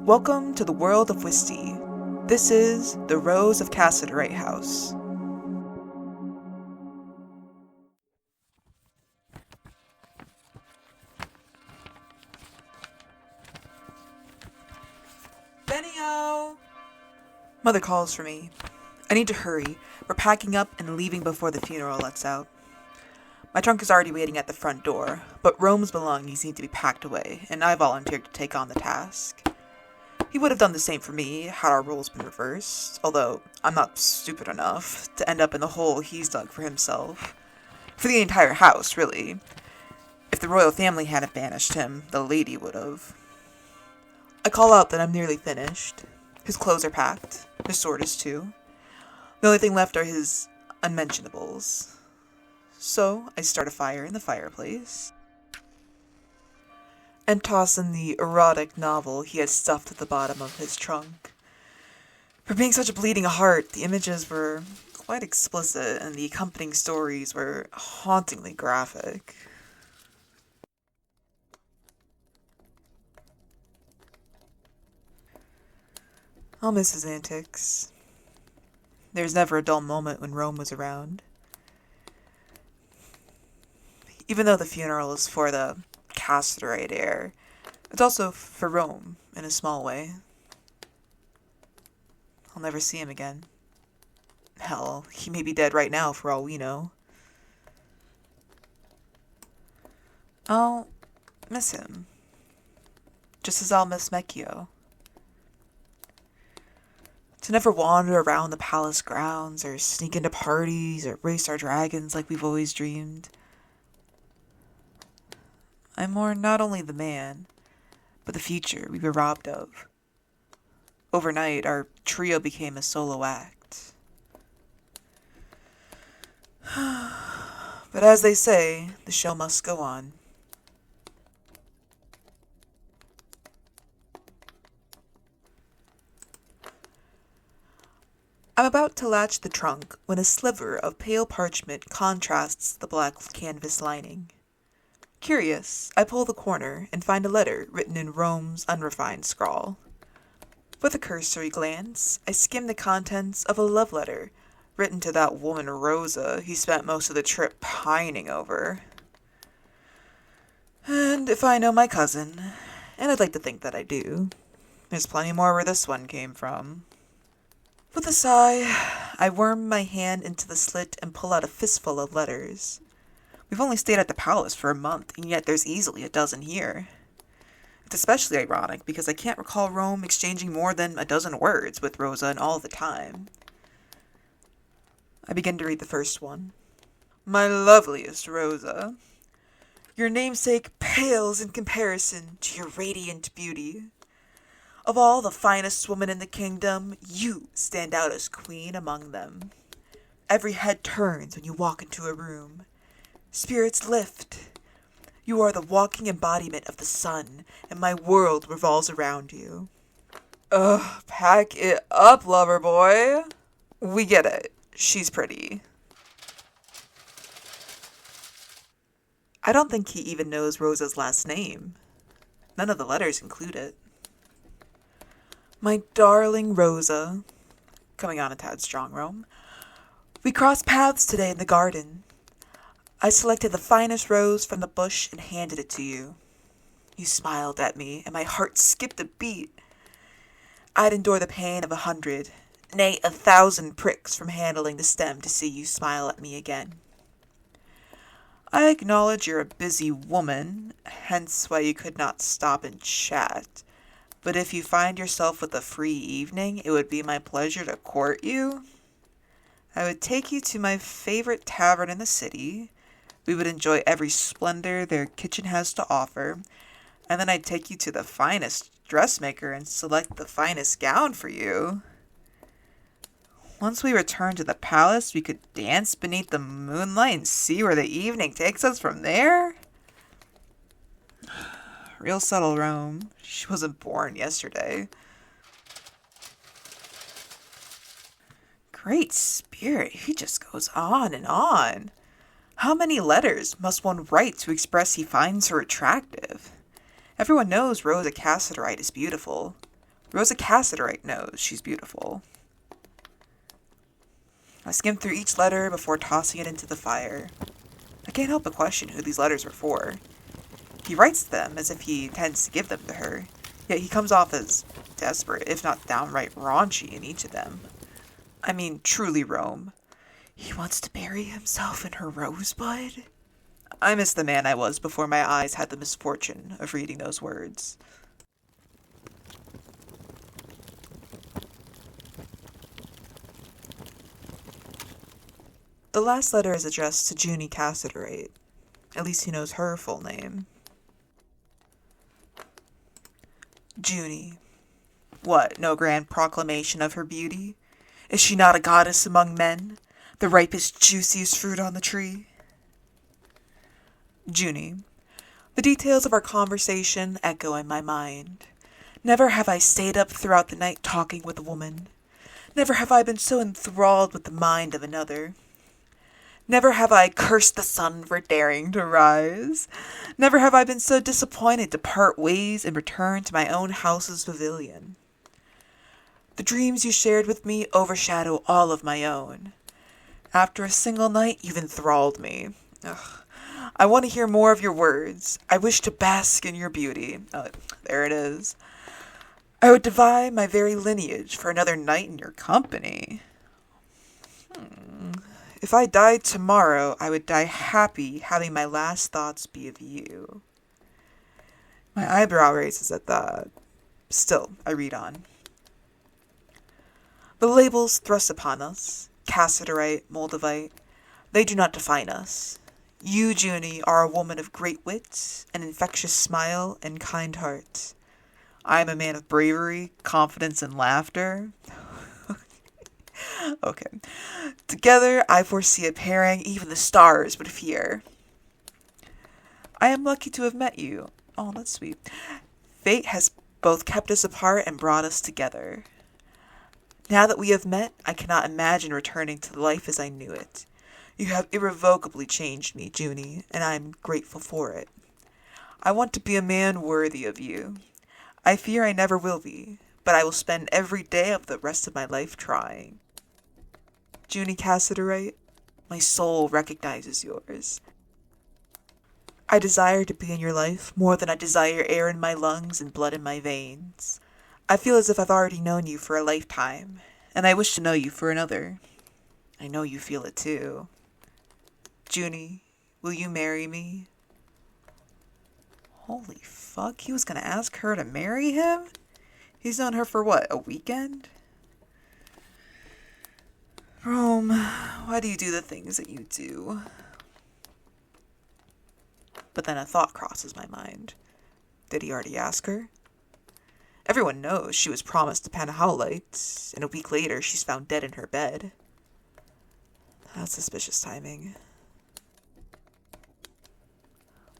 Welcome to the world of Wystie. This is the Rose of Cassiterite House. Bennio! Mother calls for me. I need to hurry. We're packing up and leaving before the funeral lets out. My trunk is already waiting at the front door, but Rome's belongings need to be packed away, and I volunteered to take on the task. He would have done the same for me had our roles been reversed, although I'm not stupid enough to end up in the hole he's dug for himself. For the entire house, really. If the royal family hadn't banished him, the lady would have. I call out that I'm nearly finished. His clothes are packed. His sword is too. The only thing left are his unmentionables. So I start a fire in the fireplace and toss in the erotic novel he had stuffed at the bottom of his trunk. For being such a bleeding heart, the images were quite explicit and the accompanying stories were hauntingly graphic. I'll miss his antics. There was never a dull moment when Rome was around. Even though the funeral is for the Cassiterite heir, it's also for Rome, in a small way. I'll never see him again. Hell, he may be dead right now for all we know. I'll miss him. Just as I'll miss Mecchio. To never wander around the palace grounds, or sneak into parties, or race our dragons like we've always dreamed. I mourn not only the man, but the future we were robbed of. Overnight, our trio became a solo act. But as they say, the show must go on. I'm about to latch the trunk when a sliver of pale parchment contrasts the black canvas lining. Curious, I pull the corner and find a letter written in Rome's unrefined scrawl. With a cursory glance, I skim the contents of a love letter written to that woman Rosa he spent most of the trip pining over. And if I know my cousin, and I'd like to think that I do, there's plenty more where this one came from. With a sigh, I worm my hand into the slit and pull out a fistful of letters. We've only stayed at the palace for a month, and yet there's easily a dozen here. It's especially ironic because I can't recall Rome exchanging more than a dozen words with Rosa in all the time. I begin to read the first one. My loveliest Rosa, your namesake pales in comparison to your radiant beauty. Of all the finest women in the kingdom, you stand out as queen among them. Every head turns when you walk into a room. Spirits lift. You are the walking embodiment of the sun, and my world revolves around you. Ugh, pack it up, lover boy. We get it. She's pretty. I don't think he even knows Rosa's last name. None of the letters include it. My darling Rosa, coming on a tad strong, Rome. We crossed paths today in the garden. I selected the finest rose from the bush and handed it to you. You smiled at me, and my heart skipped a beat. I'd endure the pain of 100, nay 1,000 pricks from handling the stem to see you smile at me again. I acknowledge you're a busy woman, hence why you could not stop and chat. But if you find yourself with a free evening, it would be my pleasure to court you. I would take you to my favorite tavern in the city. We would enjoy every splendor their kitchen has to offer, and then I'd take you to the finest dressmaker and select the finest gown for you. Once we return to the palace, we could dance beneath the moonlight and see where the evening takes us from there. Real subtle, Rome. She wasn't born yesterday. Great spirit, he just goes on and on. How many letters must one write to express he finds her attractive? Everyone knows Rose of Cassiterite is beautiful. Rose of Cassiterite knows she's beautiful. I skimmed through each letter before tossing it into the fire. I can't help but question who these letters were for. He writes them as if he intends to give them to her, yet he comes off as desperate, if not downright raunchy in each of them. I mean, truly, Rome. He wants to bury himself in her rosebud? I miss the man I was before my eyes had the misfortune of reading those words. The last letter is addressed to Juni Cassiterite. At least he knows her full name. Juni. What, no grand proclamation of her beauty? Is she not a goddess among men? The ripest, juiciest fruit on the tree? Juni. The details of our conversation echo in my mind. Never have I stayed up throughout the night talking with a woman. Never have I been so enthralled with the mind of another. Never have I cursed the sun for daring to rise. Never have I been so disappointed to part ways and return to my own house's pavilion. The dreams you shared with me overshadow all of my own. After a single night, you've enthralled me. Ugh. I want to hear more of your words. I wish to bask in your beauty. There it is. I would divide my very lineage for another night in your company. If I died tomorrow, I would die happy, having my last thoughts be of you. My eyebrow raises at that. Still, I read on. The labels thrust upon us, Cassiterite, Moldavite, they do not define us. You, Juni, are a woman of great wit, an infectious smile, and kind heart. I am a man of bravery, confidence, and laughter. Okay. Together, I foresee a pairing even the stars would fear. I am lucky to have met you. Oh, that's sweet. Fate has both kept us apart and brought us together. Now that we have met, I cannot imagine returning to life as I knew it. You have irrevocably changed me, Juni, and I am grateful for it. I want to be a man worthy of you. I fear I never will be, but I will spend every day of the rest of my life trying. Juni Cassiterite, my soul recognizes yours. I desire to be in your life more than I desire air in my lungs and blood in my veins. I feel as if I've already known you for a lifetime, and I wish to know you for another. I know you feel it too. Juni, will you marry me? Holy fuck, he was gonna ask her to marry him? He's known her for what, a weekend? Rome, why do you do the things that you do? But then a thought crosses my mind. Did he already ask her? Everyone knows she was promised to Panahowlite, and a week later she's found dead in her bed. That's suspicious timing.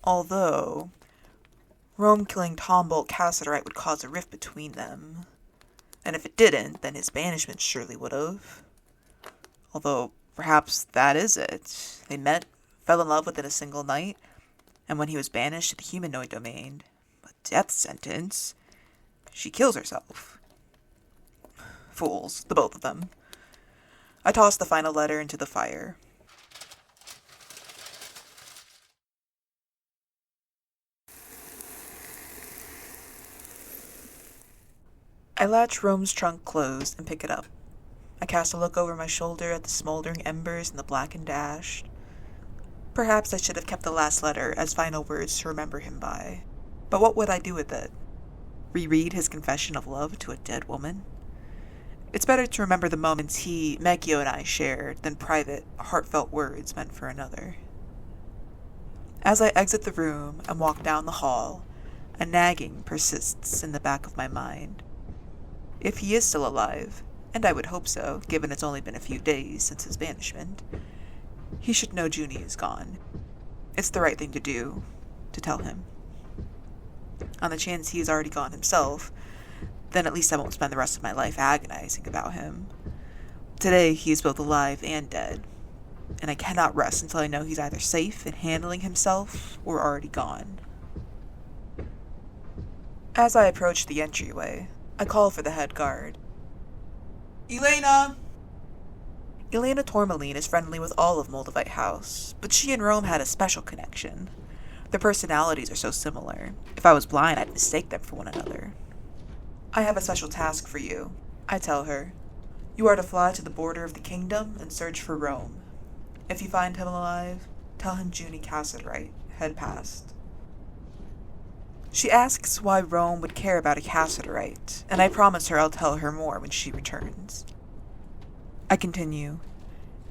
Although, Rome killing Tombolt Cassiterite would cause a rift between them. And if it didn't, then his banishment surely would have. Although, perhaps that is it. They met, fell in love within a single night, and when he was banished to the humanoid domain, a death sentence, she kills herself. Fools, the both of them. I tossed the final letter into the fire. I latch Rome's trunk closed and pick it up. I cast a look over my shoulder at the smoldering embers and the blackened ash. Perhaps I should have kept the last letter as final words to remember him by. But what would I do with it? Reread his confession of love to a dead woman? It's better to remember the moments he, Mekio, and I shared than private, heartfelt words meant for another. As I exit the room and walk down the hall, a nagging persists in the back of my mind. If he is still alive, and I would hope so, given it's only been a few days since his banishment, he should know Juni is gone. It's the right thing to do, to tell him. On the chance he is already gone himself, then at least I won't spend the rest of my life agonizing about him. Today he is both alive and dead, and I cannot rest until I know he's either safe in handling himself or already gone. As I approach the entryway, I call for the head guard. Elena! Elena Tourmaline is friendly with all of Moldavite House, but she and Rome had a special connection. Their personalities are so similar. If I was blind, I'd mistake them for one another. I have a special task for you, I tell her. You are to fly to the border of the kingdom and search for Rome. If you find him alive, tell him Juni Cassiterite had passed. She asks why Rome would care about a Cassiterite, and I promise her I'll tell her more when she returns. I continue.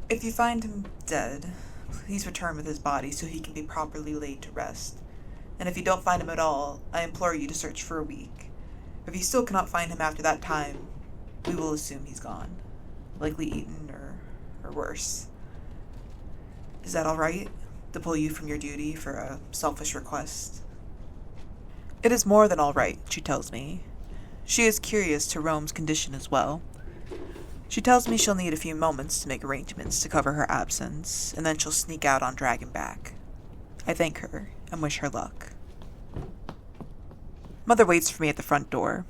If you find him dead, please return with his body so he can be properly laid to rest. And if you don't find him at all, I implore you to search for a week. If you still cannot find him after that time, we will assume he's gone, likely eaten or worse. Is that all right, to pull you from your duty for a selfish request? It is more than all right, she tells me. She is curious to Rome's condition as well. She tells me she'll need a few moments to make arrangements to cover her absence, and then she'll sneak out on Dragonback. I thank her and wish her luck. Mother waits for me at the front door.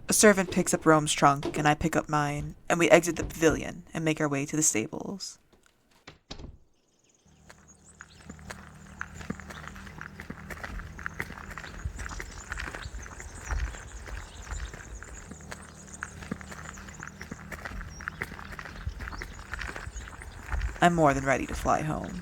A servant picks up Rome's trunk, and I pick up mine, and we exit the pavilion and make our way to the stables. I'm more than ready to fly home.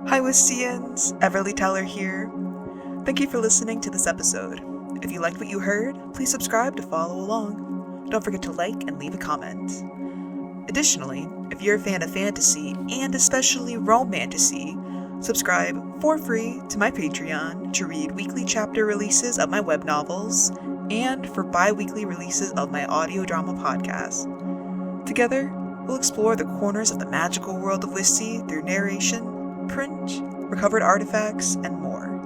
Hi Wystians, Everly Teller here. Thank you for listening to this episode. If you liked what you heard, please subscribe to follow along. Don't forget to like and leave a comment. Additionally, if you're a fan of fantasy, and especially romantasy, subscribe for free to my Patreon to read weekly chapter releases of my web novels, and for bi-weekly releases of my audio drama podcast. Together, we'll explore the corners of the magical world of Wystie through narration, print, recovered artifacts, and more.